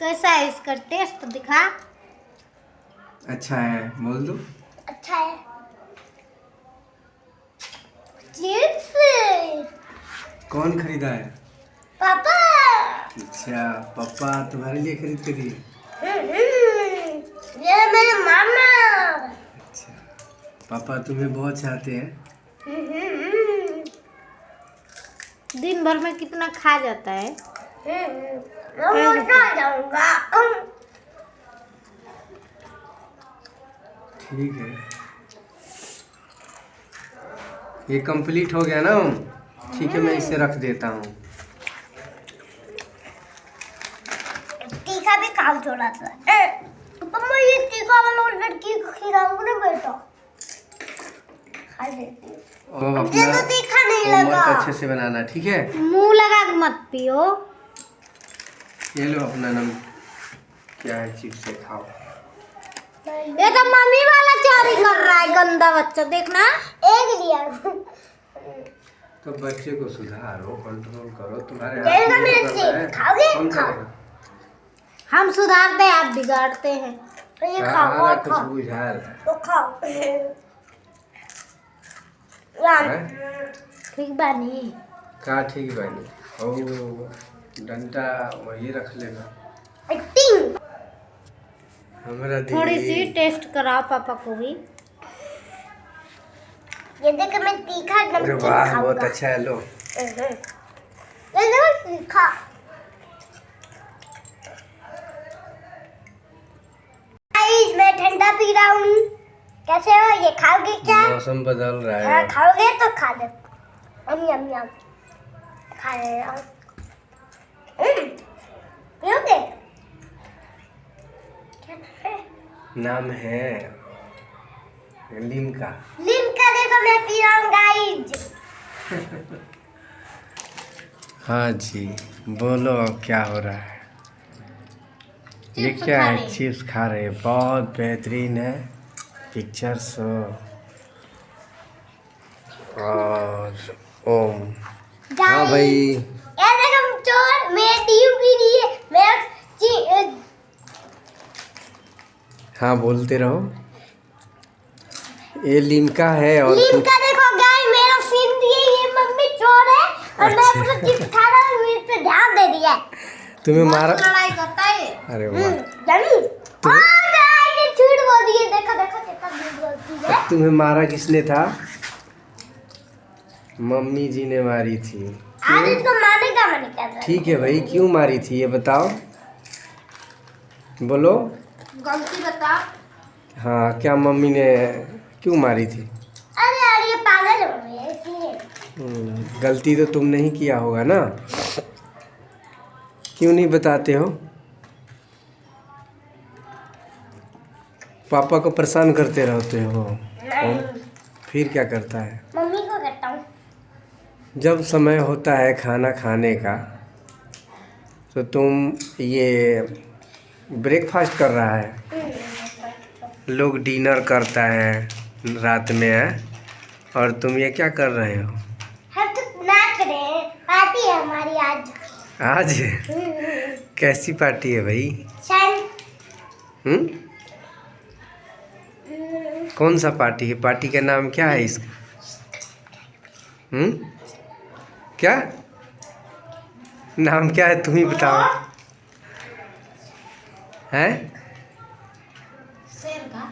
कैसा है इसका टेस्ट दिखा। अच्छा है, बोल दो। अच्छा है। चिप्स कौन खरीदा है? पापा। अच्छा, पापा तुम्हारे लिए खरीद के दिए। ये मेरे मामा। अच्छा, पापा तुम्हें बहुत चाहते हैं। दिन भर में कितना खा जाता है? ठीक है, ये कंप्लीट हो गया ना। ठीक है, मैं इसे रख देता हूँ। तीखा भी खाओ थोड़ा सा। मम्मा ये तीखा वाला लड़की को खिलाऊंगा ना बेटा। खा लेती हूँ। मुझे तो तीखा नहीं लगा। अच्छे से बनाना, ठीक है। मुंह लगा के मत पियो। ये लो अपना नाम क्या है, चिप्स से खाओ। ये तो मम्मी वाला चोरी कर रहा है, गंदा बच्चा। देखना एक लिया। तो बच्चे को सुधारो, कंट्रोल करो। तुम्हारे खाओगे? हम सुधारते हैं, आप बिगाड़ते हैं। तो ये खाओ और कुछ बुझा तो खाओ। ठीक बानी का? ठीक बानी। ओ डंडा वही रख लेना। हमारा थोड़ी सी टेस्ट कराओ पापा को भी। ये देख मैं तीखा नमकीन खाऊंगा। बहुत अच्छा है, लो। ये लो तीखा। मैं ठंडा पी रहा हूँ। कैसे हो? ये खाओगे क्या? मौसम बदल रहा है। हाँ, खाओगे तो खा ले। यम यम खा रहे हो। पियोगे? नाम है लिमका। लिमका देखो मैं पी रहा हूँ गाइस। हाँ जी, बोलो अब क्या हो रहा है? ये क्या है? चिप्स खा रहे हैं। बहुत बेहतरीन है पिक्चर शो। और ओम। हाँ भाई, ये देखो चोर मेरे टीम भी नहीं है। मैं हाँ बोलते रहो। ये लिमका है और लिमका देखो गाइस, मेरा सीन दिए। ये मम्मी चोर है और मैं अपना चिप्स खा रहा हूँ। इस पे ध्यान दे दिया। तुम्हें मारा। लड़ाई करता है। अरे वाह, जानी झूठ बोल दिए। देखो देखो कितना झूठ बोलती है। तुम्हें मारा किसने था? मम्मी जी ने मारी थी। आज इसको मारने का मन कर रहा है। ठीक है भाई, क्यों मारी थी ये बताओ, बोलो। गलती बता। हाँ, क्या मम्मी ने क्यों मारी थी? अरे यार ये पागल हो गई है इसलिए। गलती तो तुमने ही किया होगा ना, क्यों नहीं बताते हो? पापा को परेशान करते रहते हो। फिर क्या करता है? मम्मी को करता हूँ। जब समय होता है खाना खाने का तो तुम ये ब्रेकफास्ट कर रहा है, लोग डिनर करता है रात में है, और तुम ये क्या कर रहे हो? हम तो नाच रहे हैं। पार्टी है हमारी आज। आज कैसी पार्टी है भाई? कौन सा पार्टी है? पार्टी का नाम क्या है इसका? क्या नाम क्या है, तुम ही बताओ। हैं? शेर का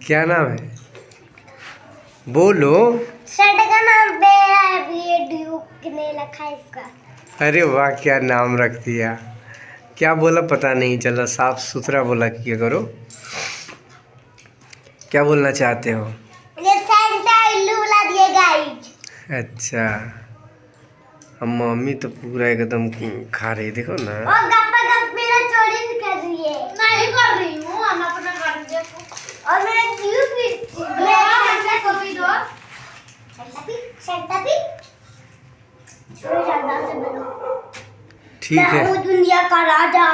क्या नाम है, बोलो। शर्ट का नाम बेरा है। ये ड्यूक ने रखा है इसका। अरे वाह, क्या नाम रख दिया। क्या बोला पता नहीं चला, साफ सुथरा बोला किया करो। क्या बोलना चाहते हो? ये सेंटा इल्लू बुला दिए गाइस। अच्छा, हम मम्मी तो पूरा एकदम खा रही, देखो ना। और गप्पा गप मेरा चोरी भी कर रही है। नहीं कर रही हूँ, हम अपना कर रही है। और मेरा क्यूब भी सेंटा को भी दो। सेंटा भी छोड़ जाता से बोलो। ठीक है, मैं हूँ दुनिया का राजा।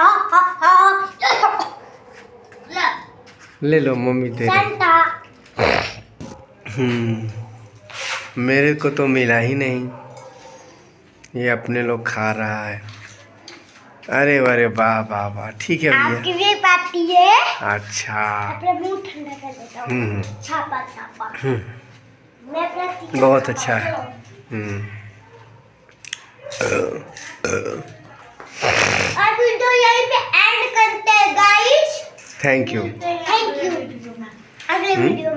ले लो मम्मी दे रही। सेंटा मेरे को तो मिला ही नहीं, ये अपने लोग खा रहा है। अरे अरे वाह वाह वाह, ठीक है आपकी भैया। भी पार्टी है। अच्छा। अपना मुंह ठंडा कर देता हूँ। छापा छापा। मैं अपना बहुत अच्छा है। और वीडियो यहीं पे एंड करते हैं guys. Thank you. Thank you. अगले वीडियो